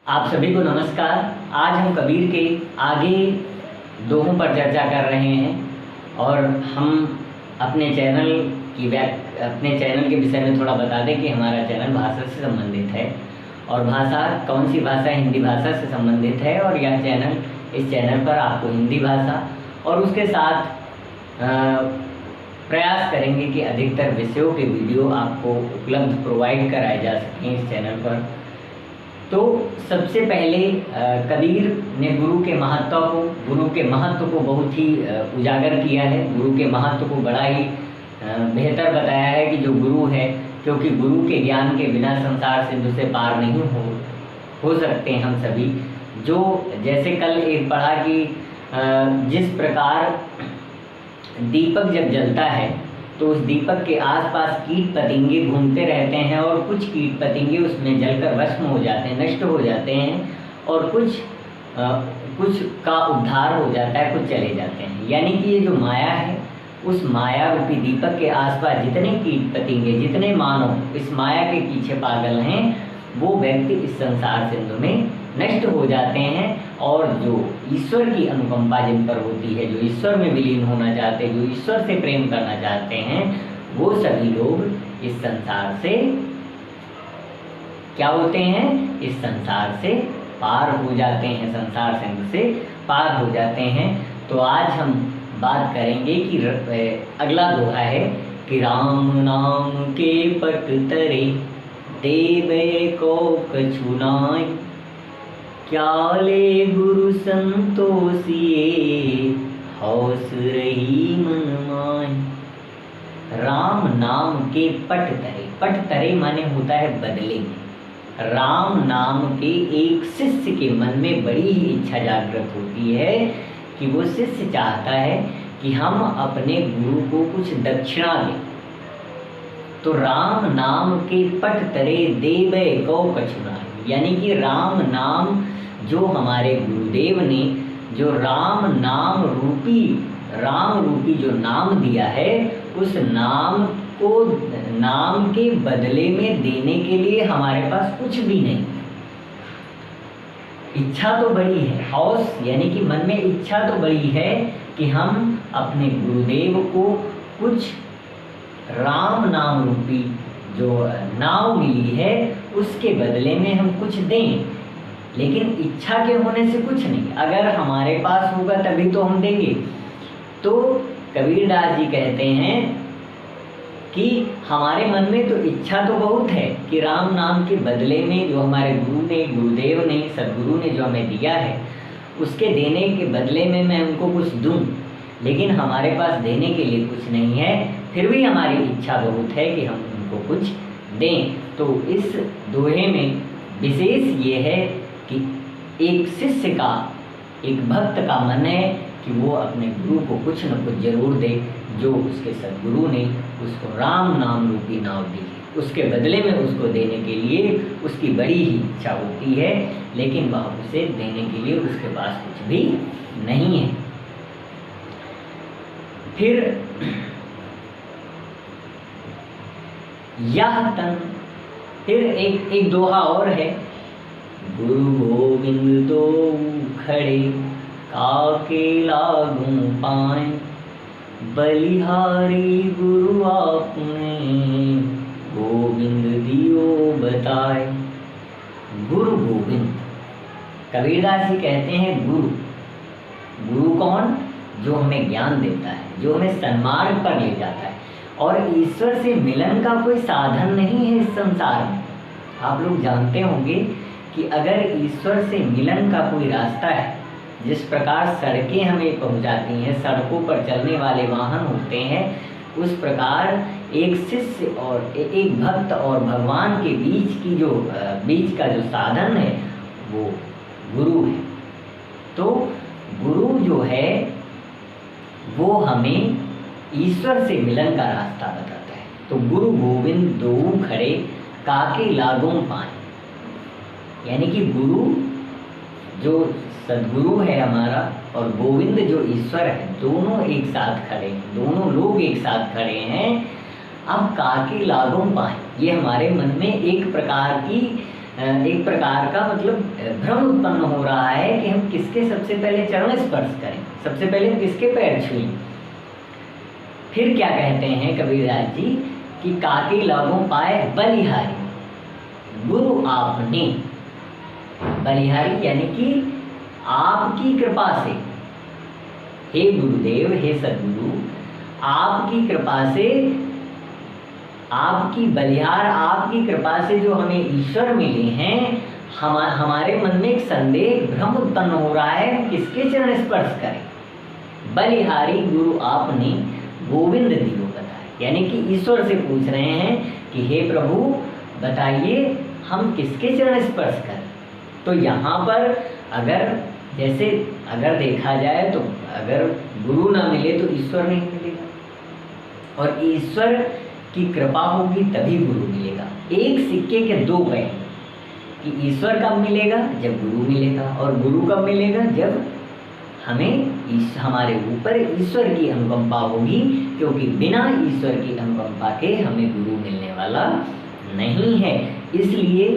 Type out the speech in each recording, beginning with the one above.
आप सभी को नमस्कार। आज हम कबीर के आगे दोहों पर चर्चा कर रहे हैं और हम अपने चैनल के विषय में थोड़ा बता दें कि हमारा चैनल भाषा से संबंधित है और भाषा कौन सी भाषा हिंदी भाषा से संबंधित है। और इस चैनल पर आपको हिंदी भाषा और उसके साथ प्रयास करेंगे कि अधिकतर विषयों के वीडियो आपको उपलब्ध प्रोवाइड कराए जा सकें इस चैनल पर। तो सबसे पहले कबीर ने गुरु के महत्व को बहुत ही उजागर किया है। गुरु के महत्व को बड़ा ही बेहतर बताया है कि जो गुरु है, क्योंकि गुरु के ज्ञान के बिना संसार सिंधु से पार नहीं हो सकते हम सभी। जो जैसे कल एक पढ़ा कि जिस प्रकार दीपक जब जलता है तो उस दीपक के आसपास कीट पतंगे घूमते रहते हैं और कुछ कीट पतंगे उसमें जलकर भस्म हो जाते हैं, नष्ट हो जाते हैं और कुछ का उद्धार हो जाता है, कुछ चले जाते हैं। यानी कि ये जो माया है, उस माया रूपी दीपक के आसपास जितने कीट पतंगे, जितने मानव इस माया के पीछे पागल हैं, वो व्यक्ति इस संसार सिंधु में नष्ट हो जाते हैं। और जो ईश्वर की अनुकंपा जिन पर होती है, जो ईश्वर में विलीन होना चाहते हैं, जो ईश्वर से प्रेम करना चाहते हैं, वो सभी लोग इस संसार से क्या होते हैं, इस संसार से पार हो जाते हैं, संसार सिंधु से पार हो जाते हैं। तो आज हम बात करेंगे कि अगला दोहा है कि राम नाम के पट तरे देवे को कछु नाय, क्या ले गुरु संतोषिए हौस रही मन माय। राम नाम के पट तरे माने होता है बदले में। राम नाम के एक शिष्य के मन में बड़ी ही इच्छा जागृत होती है कि वो शिष्य चाहता है कि हम अपने गुरु को कुछ दक्षिणा दें। तो राम नाम के पट तरे देवे को कछु नाय, यानी कि राम नाम जो हमारे गुरुदेव ने जो राम रूपी जो नाम दिया है, उस नाम को नाम के बदले में देने के लिए हमारे पास कुछ भी नहीं। इच्छा तो बड़ी है, हौस यानी कि मन में इच्छा तो बड़ी है कि हम अपने गुरुदेव को कुछ राम नाम रूपी जो नाव मिली है उसके बदले में हम कुछ दें। लेकिन इच्छा के होने से कुछ नहीं, अगर हमारे पास होगा तभी तो हम देंगे। तो कबीरदास जी कहते हैं कि हमारे मन में तो इच्छा तो बहुत है कि राम नाम के बदले में जो हमारे गुरुदेव ने सदगुरु ने जो हमें दिया है, उसके देने के बदले में मैं उनको कुछ दूं, लेकिन हमारे पास देने के लिए कुछ नहीं है। फिर भी हमारी इच्छा बहुत है कि हम उनको कुछ दें। तो इस दोहे में विशेष ये है कि एक शिष्य का, एक भक्त का मन है कि वो अपने गुरु को कुछ न कुछ जरूर दे। जो उसके सदगुरु ने उसको राम नाम रूपी नाव दी, उसके बदले में उसको देने के लिए उसकी बड़ी ही इच्छा होती है, लेकिन वह उसे देने के लिए उसके पास कुछ भी नहीं है। फिर यह तन, फिर एक दोहा और है, गुरु गोविंद दो खड़े काके लागू पाए, बलिहारी गुरु आपने गोविंद दियो बताए। गुरु गोविंद, कबीरदास जी कहते हैं गुरु कौन? जो हमें ज्ञान देता है, जो हमें सन्मार्ग पर ले जाता है। और ईश्वर से मिलन का कोई साधन नहीं है इस संसार में। आप लोग जानते होंगे कि अगर ईश्वर से मिलन का कोई रास्ता है, जिस प्रकार सड़कें हमें पहुंचाती हैं, सड़कों पर चलने वाले वाहन होते हैं, उस प्रकार एक शिष्य और एक भक्त और भगवान के बीच का जो साधन है वो गुरु है। तो गुरु जो है वो हमें ईश्वर से मिलन का रास्ता बताता है। तो गुरु गोविंद दो खड़े काके लागू पाए, यानी कि गुरु जो सदगुरु है हमारा और गोविंद जो ईश्वर है, दोनों एक साथ खड़े हैं, दोनों लोग एक साथ खड़े हैं। अब काके लागू पाए, ये हमारे मन में एक प्रकार की एक प्रकार का मतलब भ्रम उत्पन्न हो रहा है कि हम किसके सबसे पहले चरण स्पर्श करें, सबसे पहले हम किसके पैर छुएं। फिर क्या कहते हैं कबीरदास जी कि काके लागों पाए बलिहारी, गुरु आपने, बलिहारी यानी कि आपकी कृपा से, हे गुरुदेव, हे सद्गुरु, आपकी कृपा से, आपकी बलिहार, आपकी कृपा से जो हमें ईश्वर मिले हैं, हमारे मन में एक संदेह भ्रम उत्पन्न हो रहा है, किसके चरण स्पर्श करें। बलिहारी गुरु आपने गोविंद दियो बताए, यानी कि ईश्वर से पूछ रहे हैं कि हे प्रभु बताइए हम किसके चरण स्पर्श करें। तो यहाँ पर अगर देखा जाए तो अगर गुरु ना मिले तो ईश्वर नहीं मिलेगा, और ईश्वर की कृपा होगी तभी गुरु मिलेगा। एक सिक्के के दो पहलू, कि ईश्वर कब मिलेगा, जब गुरु मिलेगा, और गुरु कब मिलेगा, जब हमारे ऊपर ईश्वर की अनुकंपा होगी, क्योंकि बिना ईश्वर की अनुकंपा के हमें गुरु मिलने वाला नहीं है। इसलिए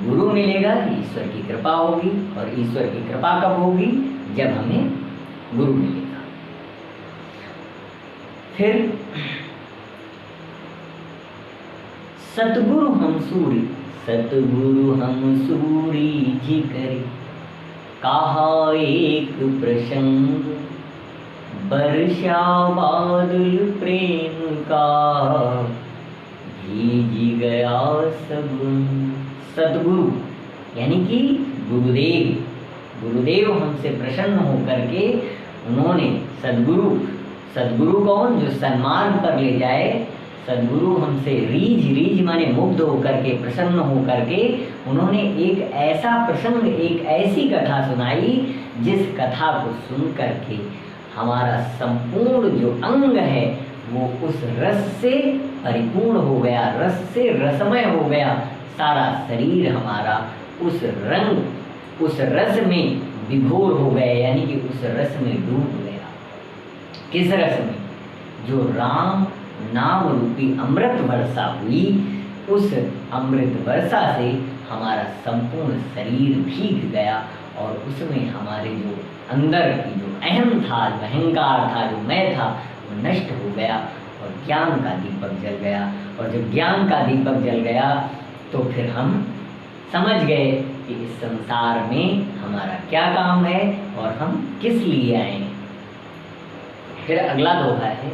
गुरु मिलेगा, ईश्वर की कृपा होगी, और ईश्वर की कृपा कब होगी, जब हमें गुरु मिलेगा। फिर सतगुरु हम सूरी, सतगुरु हम सूरी जी करे, कहा एक प्रसंग, बरसा बादल प्रेम का, भीग गया सब। सतगुरु यानी कि गुरुदेव हमसे प्रसन्न होकर के उन्होंने सद्गुरु कौन, जो सन्मार्ग पर ले जाए, सद्गुरु हमसे रीझ माने मुग्ध होकर के, प्रसन्न होकर के उन्होंने एक ऐसा प्रसंग, एक ऐसी कथा सुनाई, जिस कथा को सुन करके हमारा संपूर्ण जो अंग है वो उस रस से परिपूर्ण हो गया, रस से रसमय हो गया, सारा शरीर हमारा उस रस में विभोर हो गया, यानी कि उस रस में डूब गया। किस रस में, जो राम नाम रूपी अमृत वर्षा हुई, उस अमृत वर्षा से हमारा संपूर्ण शरीर भीग गया, और उसमें हमारे जो अंदर की जो अहम था, जो अहंकार था, जो मैं था, वो नष्ट हो गया, और ज्ञान का दीपक जल गया। और जब ज्ञान का दीपक जल गया तो फिर हम समझ गए कि इस संसार में हमारा क्या काम है और हम किस लिए आए हैं। फिर अगला दोहा है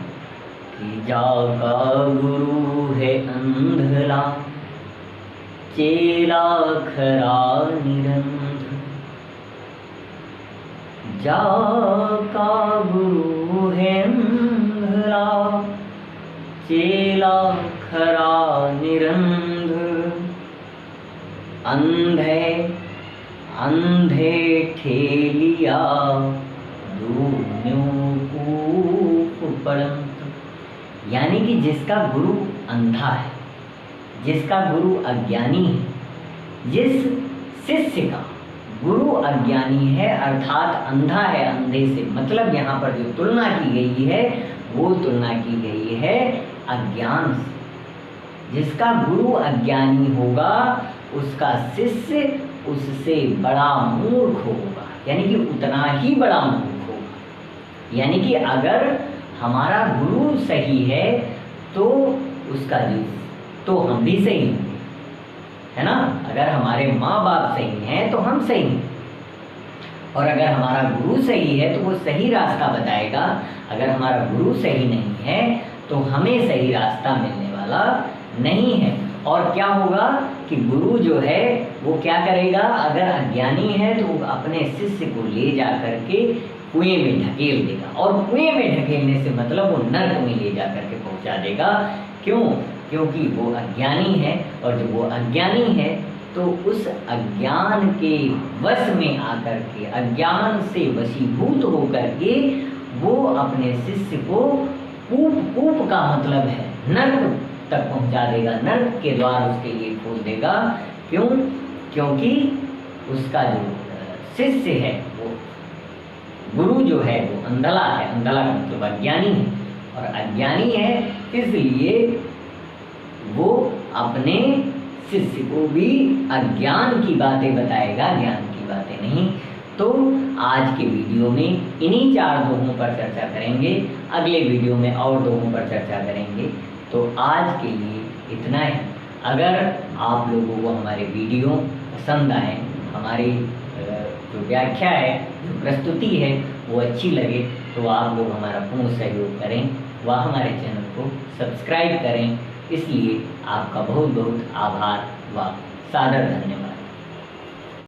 कि जाका गुरु है अंधला, चेला खरा निरंतर, जाका गुरु है अंधला, चेला खरा निरंतर, अंधे ठेलिया दून्यों कूप पड़ंत। यानी कि जिसका गुरु अंधा है, जिसका गुरु अज्ञानी है, जिस शिष्य का गुरु अज्ञानी है अर्थात अंधा है, अंधे से मतलब यहाँ पर जो तुलना की गई है वो तुलना की गई है अज्ञान से। जिसका गुरु अज्ञानी होगा उसका शिष्य उससे बड़ा मूर्ख होगा, यानी कि उतना ही बड़ा मूर्ख होगा। यानी कि अगर हमारा गुरु सही है तो उसका तो हम भी सही होंगे, है ना। अगर हमारे माँ बाप सही हैं तो हम सही हैं, और अगर हमारा गुरु सही है तो वो सही रास्ता बताएगा। अगर हमारा गुरु सही नहीं है तो हमें सही रास्ता मिलने वाला नहीं है। और क्या होगा कि गुरु जो है वो क्या करेगा, अगर अज्ञानी है तो वो अपने शिष्य को ले जा करके कुएं में ढकेल देगा, और कुएं में ढकेलने से मतलब वो नर्क में ले जा करके पहुंचा देगा। क्यों? क्योंकि वो अज्ञानी है, और जब वो अज्ञानी है तो उस अज्ञान के वश में आकर के, अज्ञान से वशीभूत होकर के वो अपने शिष्य को कूप का मतलब है नर्क तक पहुंचा देगा, नर्क के द्वार उसके लिए खोल देगा। क्यों? क्योंकि उसका जो शिष्य है, वो गुरु जो है वो अंधला है, अंधला का मतलब अज्ञानी है, और अज्ञानी है इसलिए वो अपने शिष्य को भी अज्ञान की बातें बताएगा, ज्ञान की बातें नहीं। तो आज के वीडियो में इन्हीं 4 दोहों पर चर्चा करेंगे, अगले वीडियो में और दोहों पर चर्चा करेंगे। तो आज के लिए इतना ही। अगर आप लोगों को हमारे वीडियो पसंद आए, हमारी जो व्याख्या है, जो प्रस्तुति है वो अच्छी लगे, तो आप लोग हमारा पूर्ण सहयोग करें व हमारे चैनल को सब्सक्राइब करें। इसलिए आपका बहुत बहुत आभार व सादर धन्यवाद।